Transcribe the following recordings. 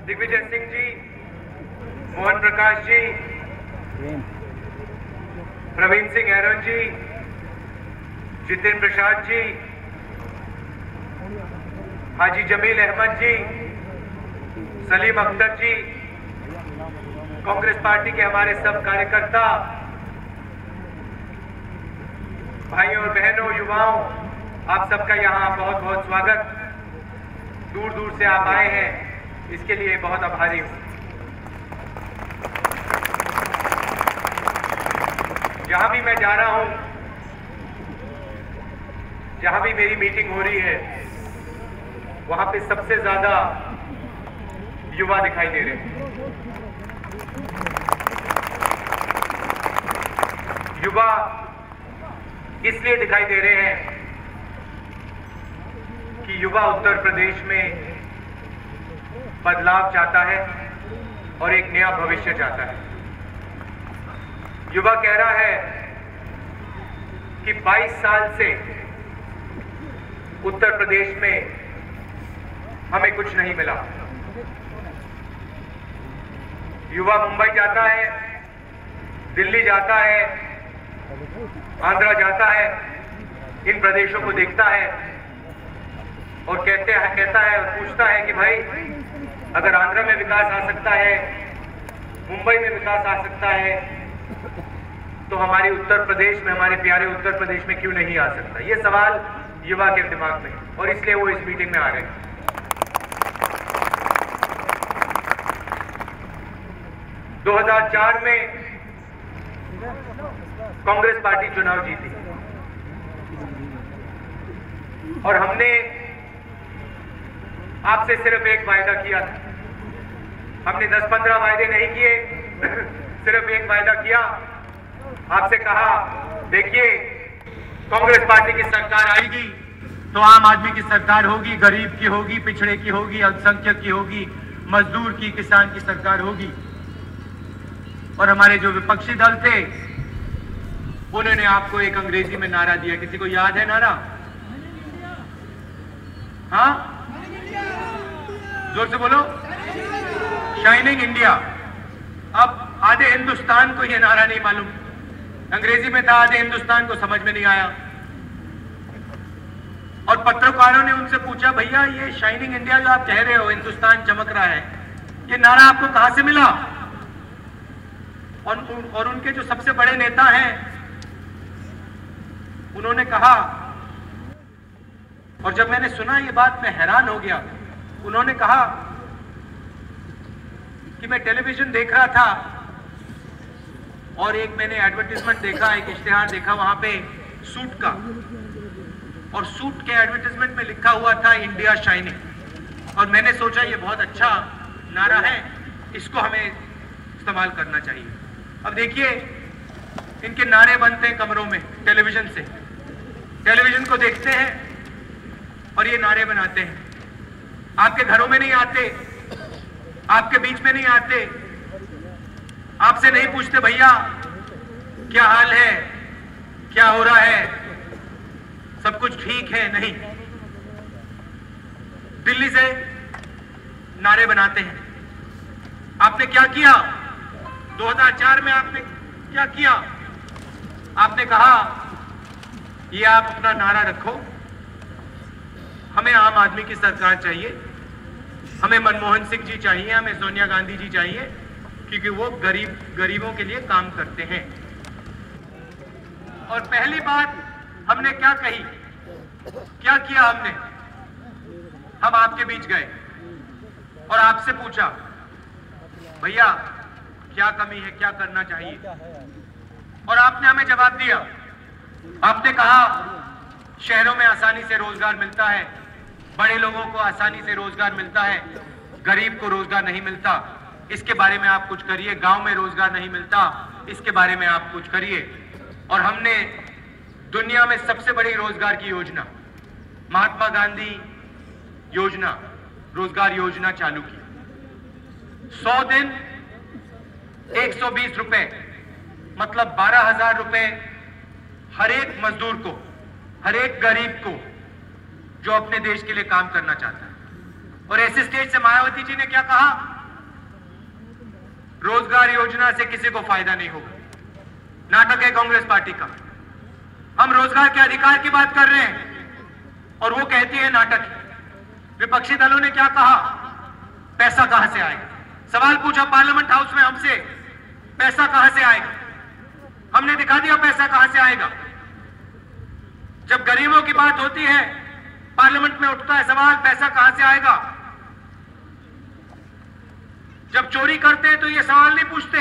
दिग्विजय सिंह जी, मोहन प्रकाश जी, प्रवीण सिंह ऐरन जी, जितेंद्र प्रसाद जी, हाजी जमील अहमद जी, सलीम अख्तर जी, Congress party के हमारे सब कार्यकर्ता, भाइयों और बहनों, युवाओं, आप सबका यहाँ बहुत बहुत स्वागत। दूर दूर से आप आए हैं, इसके लिए बहुत आभारी हूँ। जहाँ भी मैं जा रहा हूँ, जहाँ भी मेरी मीटिंग हो रही है, वहाँ पे सबसे ज्यादा युवा दिखाई दे रहे हैं। युवा इसलिए दिखाई दे रहे हैं कि युवा उत्तर प्रदेश में बदलाव चाहता है और एक नया भविष्य चाहता है। युवा कह रहा है कि 22 साल से उत्तर प्रदेश में हमें कुछ नहीं मिला। युवा मुंबई जाता है, दिल्ली जाता है, आंध्रा जाता है, इन प्रदेशों को देखता है और कहता है और पूछता है कि भाई, अगर आंध्रा में विकास आ सकता है, मुंबई में विकास आ सकता है, तो हमारे उत्तर प्रदेश में, हमारे प्यारे उत्तर प्रदेश में क्यों नहीं आ सकता? ये सवाल युवा के दिमाग में है और इसलिए वो इस मीटिंग में आ रहे हैं। 2004 में कांग्रेस पार्टी चुनाव जीती और हमने आपसे सिर्फ एक वायदा किया था। हमने 10-15 वायदे नहीं किए, सिर्फ एक वायदा किया। आपसे कहा, देखिए, कांग्रेस पार्टी की सरकार आएगी तो आम आदमी की सरकार होगी, गरीब की होगी, पिछड़े की होगी, अल्पसंख्यक की होगी, मजदूर की, किसान की सरकार होगी। और हमारे जो विपक्षी दल थे, उन्होंने आपको एक अंग्रेजी में नारा दिया। किसी को याद है नारा? हाँ, जोर से बोलो। Shining India. अब आधे हिंदुस्तान को यह नारा नहीं मालूम, अंग्रेजी में था, आधे हिंदुस्तान को समझ में नहीं आया। और पत्रकारों ने उनसे पूछा, भैया ये शाइनिंग इंडिया जो आप कह रहे हो, हिंदुस्तान चमक रहा है, ये नारा आपको कहां से मिला? और उनके जो सबसे बड़े नेता हैं, उन्होंने कहा, और जब मैंने सुना ये बात मैं हैरान हो गया। उन्होंने कहा कि मैं टेलीविजन देख रहा था और एक मैंने एडवर्टाइजमेंट देखा, एक इश्तिहार देखा वहां पे सूट का, और सूट के एडवर्टाइजमेंट में लिखा हुआ था इंडिया शाइनिंग। और मैंने सोचा ये बहुत अच्छा नारा है, इसको हमें इस्तेमाल करना चाहिए। अब देखिए, इनके नारे बनते हैं कमरों में, टेलीविजन से, टेलीविजन को देखते हैं और ये नारे बनाते हैं। आपके घरों में नहीं आते, आपके बीच में नहीं आते, आपसे नहीं पूछते, भैया क्या हाल है, क्या हो रहा है, सब कुछ ठीक है? नहीं, दिल्ली से नारे बनाते हैं। आपने क्या किया 2004 में? आपने क्या किया? आपने कहा, ये आप अपना नारा रखो, हमें आम आदमी की सरकार चाहिए, हमें मनमोहन सिंह जी चाहिए, हमें सोनिया गांधी जी चाहिए, क्योंकि वो गरीबों के लिए काम करते हैं। और पहली बात हमने क्या कही, क्या किया हमने? हम आपके बीच गए और आपसे पूछा, भैया क्या कमी है, क्या करना चाहिए? और आपने हमें जवाब दिया। आपने कहा, शहरों में आसानी से रोजगार मिलता है, बड़े लोगों को आसानी से रोजगार मिलता है, गरीब को रोजगार नहीं मिलता, इसके बारे में आप कुछ करिए। गांव में रोजगार नहीं मिलता, इसके बारे में आप कुछ करिए। और हमने दुनिया में सबसे बड़ी रोजगार की योजना, महात्मा गांधी योजना, रोजगार योजना चालू की। 100 दिन 120 रुपए, मतलब 12,000 रुपए हर एक मजदूर को, हर एक गरीब को जो अपने देश के लिए काम करना चाहता है। और ऐसे स्टेज से मायावती जी ने क्या कहा, रोजगार योजना से किसी को फायदा नहीं होगा। नाटक है कांग्रेस पार्टी का। हम रोजगार के अधिकार की बात कर रहे हैं और वो कहती है नाटक। विपक्षी दलों ने क्या कहा? पैसा कहां से आएगा? सवाल पूछा पार्लियामेंट हाउस में हमसे, पैसा कहां से आएगा? हमने दिखा दिया पैसा कहां से आएगा। जब गरीबों की बात होती है पार्लियामेंट में उठता है सवाल, पैसा कहां से आएगा। जब चोरी करते हैं तो ये सवाल नहीं पूछते,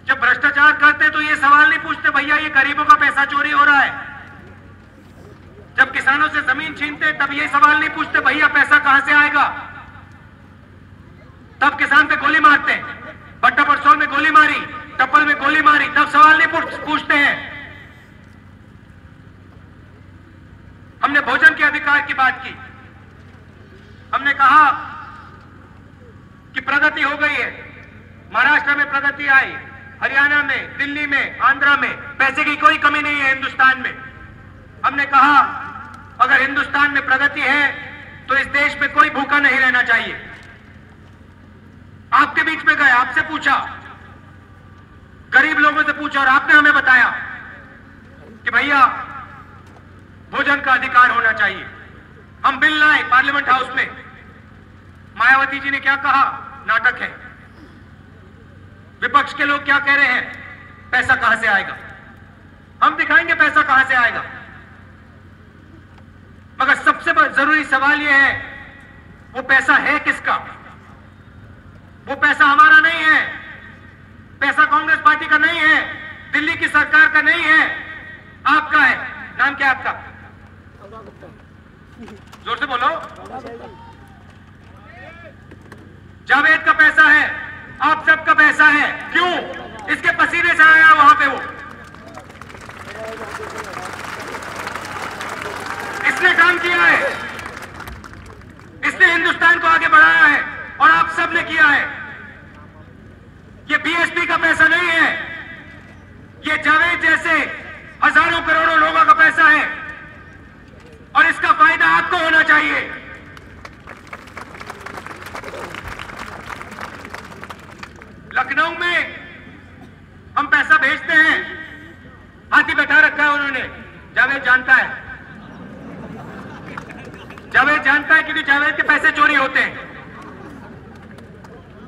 जब भ्रष्टाचार करते हैं तो ये सवाल नहीं पूछते भैया ये गरीबों का पैसा चोरी हो रहा है। जब किसानों से जमीन छीनते हैं तब ये सवाल नहीं पूछते भैया पैसा कहां से आएगा। तब किसान पे गोली मारते हैं, भट्टा परसौल में गोली मारी, टप्पल में गोली मारी, तब सवाल नहीं पूछते हैं। हमने भोजन के अधिकार की बात की। हमने कहा कि प्रगति हो गई है, महाराष्ट्र में प्रगति आई, हरियाणा में, दिल्ली में, आंध्रा में पैसे की कोई कमी नहीं है हिंदुस्तान में। हमने कहा अगर हिंदुस्तान में प्रगति है तो इस देश में कोई भूखा नहीं रहना चाहिए। आपके बीच में गए, आपसे पूछा, गरीब लोगों से पूछा और आपने हमें बताया कि भैया भोजन का अधिकार होना चाहिए। हम बिल लाए पार्लियामेंट हाउस में, मायावती जी ने क्या कहा? नाटक है। विपक्ष के लोग क्या कह रहे हैं? पैसा कहां से आएगा। हम दिखाएंगे पैसा कहां से आएगा। मगर सबसे जरूरी सवाल यह है वो पैसा है किसका? वो पैसा हमारा नहीं है, पैसा कांग्रेस पार्टी का नहीं है, दिल्ली की सरकार का नहीं है, आपका है। नाम क्या आपका? जोर से बोलो। जावेद का पैसा है, आप सबका पैसा है। क्यों? इसके पसीने से आया वहां पे वो, इसने काम किया है, इसने हिंदुस्तान को आगे बढ़ाया है और आप सब ने किया है। ये बीएसपी का पैसा नहीं है, ये जावेद जैसे हजारों करोड़ों लोगों का पैसा है और इसका फायदा आपको होना चाहिए। लखनऊ में हम पैसा भेजते हैं, हाथी बैठा रखा है उन्होंने, जावेद जानता है, जावेद जानता है क्योंकि जावेद के पैसे चोरी होते हैं।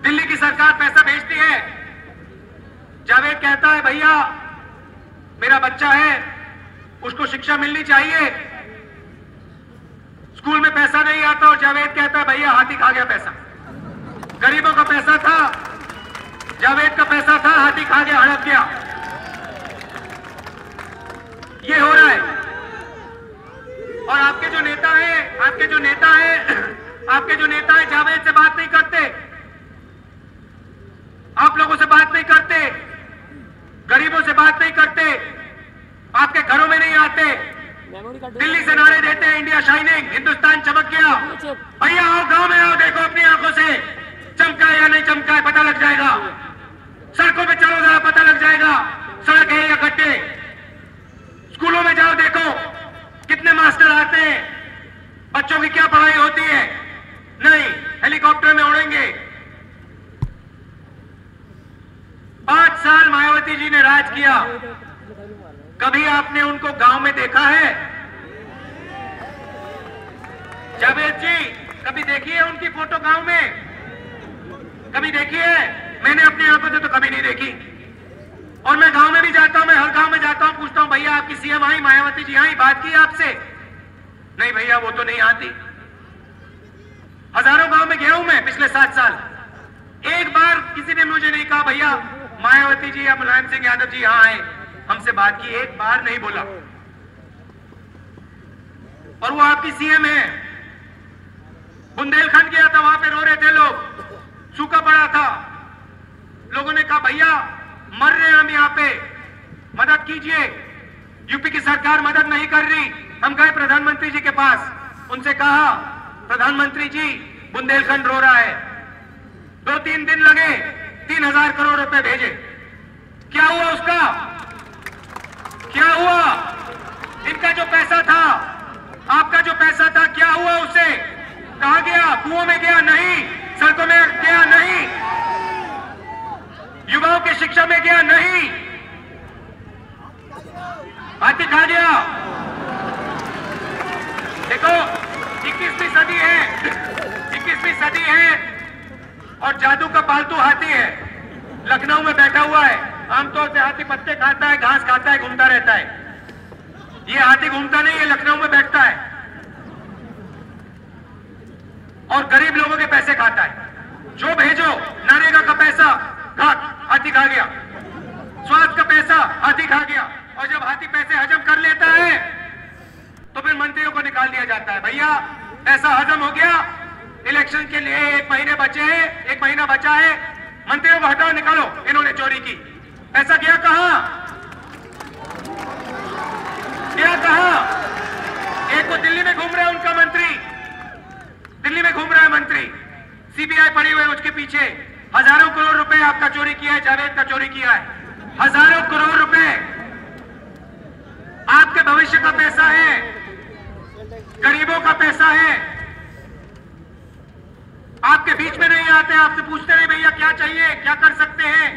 दिल्ली की सरकार पैसा भेजती है, जावेद कहता है भैया मेरा बच्चा है उसको शिक्षा मिलनी चाहिए, स्कूल में पैसा नहीं आता और जावेद कहता है भैया हाथी खा गया पैसा। गरीबों का पैसा था, जावेद का पैसा था, हाथी खा गया, हड़प गया। ये हो रहा है। और आपके जो नेता हैं, आपके जो नेता हैं जावेद से बात नहीं करते, आप लोगों से बात नहीं करते, गरीबों से बात नहीं करते, आपके घरों में नहीं आते, दिल्ली से नारे देते हैं इंडिया शाइनिंग, हिंदुस्तान चमक गया। भैया आओ गांव में आओ, देखो अपनी आंखों से चमका है या नहीं चमका है पता लग जाएगा। सड़कों पे चलो जरा पता लग जाएगा सड़क है या गड्ढे। स्कूलों में जाओ देखो कितने मास्टर आते हैं, बच्चों की क्या पढ़ाई होती है? नहीं, हेलीकॉप्टर में उड़ेंगे। 5 साल मायावती जी ने राज किया, कभी आपने उनको गांव में देखा है? जावेद जी कभी देखी है उनकी फोटो गांव में? कभी देखी है? मैंने अपनी आंखों से तो कभी नहीं देखी। और मैं गांव में भी जाता हूं, मैं हर गांव में जाता हूं, पूछता हूं भैया आपकी सीएम आई, मायावती जी आई, बात की आपसे? नहीं भैया वो तो नहीं आती। हजारों गांव में गया हूं मैं पिछले 7 साल, एक बार किसी ने मुझे नहीं कहा भैया मायावती जी या मुलायम सिंह यादव जी यहां आए, हमसे बात की, एक बार नहीं बोला। और वो आपकी सीएम है। बुंदेलखंड गया था, वहां पे रो रहे थे लोग, सूखा पड़ा था, लोगों ने कहा भैया मर रहे हम यहाँ पे, मदद कीजिए। यूपी की सरकार मदद नहीं कर रही। हम गए प्रधानमंत्री जी के पास, उनसे कहा प्रधानमंत्री जी बुंदेलखंड रो रहा है। 2-3 दिन लगे, 3000 करोड़ रुपए भेजे। क्या हुआ उसका? क्या हुआ? इनका जो पैसा था, आपका जो पैसा था, क्या हुआ उससे? कहां गया? कुओं में गया? नहीं। सड़कों में गया? नहीं। युवाओं की शिक्षा में गया नहीं, हाथी खा गया। देखो 21वीं सदी है, 21वीं सदी है और जादू का पालतू हाथी है, लखनऊ में बैठा हुआ है। आमतौर से हाथी पत्ते खाता है, घास खाता है, घूमता रहता है। ये हाथी घूमता नहीं है, लखनऊ में बैठता है और गरीब लोगों के पैसे खाता है। जो भेजो, नरेगा का पैसा हाथी खा गया, स्वास्थ्य का पैसा हाथी खा गया, और जब हाथी पैसे हजम कर लेता है तो फिर मंत्रियों को निकाल दिया जाता है। भैया पैसा हजम हो गया, इलेक्शन के लिए 1 महीने बचे हैं, 1 महीना बचा है, मंत्रियों को हटाओ, निकालो, इन्होंने चोरी की। पैसा गया कहां? गया कहां? एक को दिल्ली में घूम रहा है उनका मंत्री, दिल्ली में घूम रहा है मंत्री, सीबीआई पड़ी हुई है उसके पीछे। हजारों करोड़ रुपए आपका चोरी किया है, जावेद का चोरी किया है, हजारों करोड़ रुपए आपके भविष्य का पैसा है, गरीबों का पैसा है। आपके बीच में नहीं आते, आपसे पूछते नहीं भैया क्या चाहिए, क्या कर सकते हैं।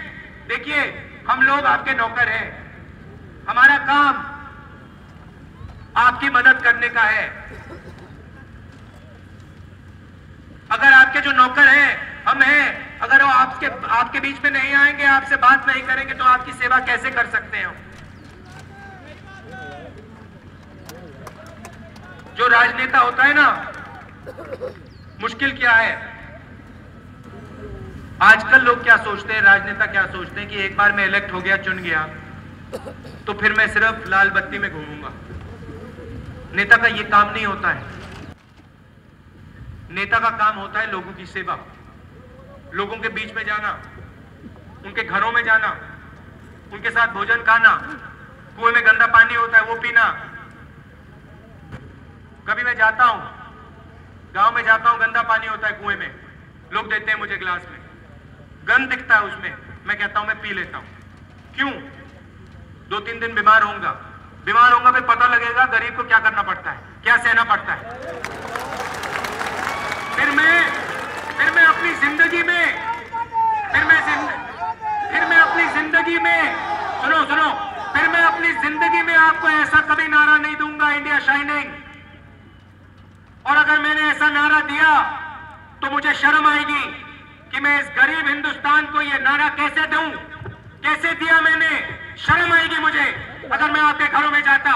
देखिए हम लोग आपके नौकर हैं, हमारा काम आपकी मदद करने का है। अगर आपके जो नौकर हैं, हम हैं, अगर वो आपके बीच में नहीं आएंगे, आपसे बात नहीं करेंगे तो आपकी सेवा कैसे कर सकते हैं? जो राजनेता होता है ना, मुश्किल क्या है, आजकल लोग क्या सोचते हैं, राजनेता क्या सोचते हैं कि एक बार मैं इलेक्ट हो गया, चुन गया, तो फिर मैं सिर्फ लाल बत्ती में घूमूंगा। नेता का ये काम नहीं होता है। नेता का काम होता है लोगों की सेवा, लोगों के बीच में जाना, उनके घरों में जाना, उनके साथ भोजन खाना, कुएं में गंदा पानी होता है वो पीना। कभी मैं जाता हूं, गांव में जाता हूं, गंदा पानी होता है कुएं में, लोग देते हैं मुझे गिलास में, गंद दिखता है उसमें, मैं कहता हूं मैं पी लेता हूं। क्यों? 2-3 दिन बीमार होऊंगा, फिर पता लगेगा गरीब को क्या करना पड़ता है, क्या सहना पड़ता है। फिर मैं अपनी जिंदगी में सुनो, फिर मैं अपनी जिंदगी में आपको ऐसा कभी नारा नहीं दूंगा, इंडिया शाइनिंग। और अगर मैंने ऐसा नारा दिया तो मुझे शर्म आएगी कि मैं इस गरीब हिंदुस्तान को ये नारा कैसे दूं, कैसे दिया मैंने, शर्म आएगी मुझे अगर मैं आपके घरों में जाता।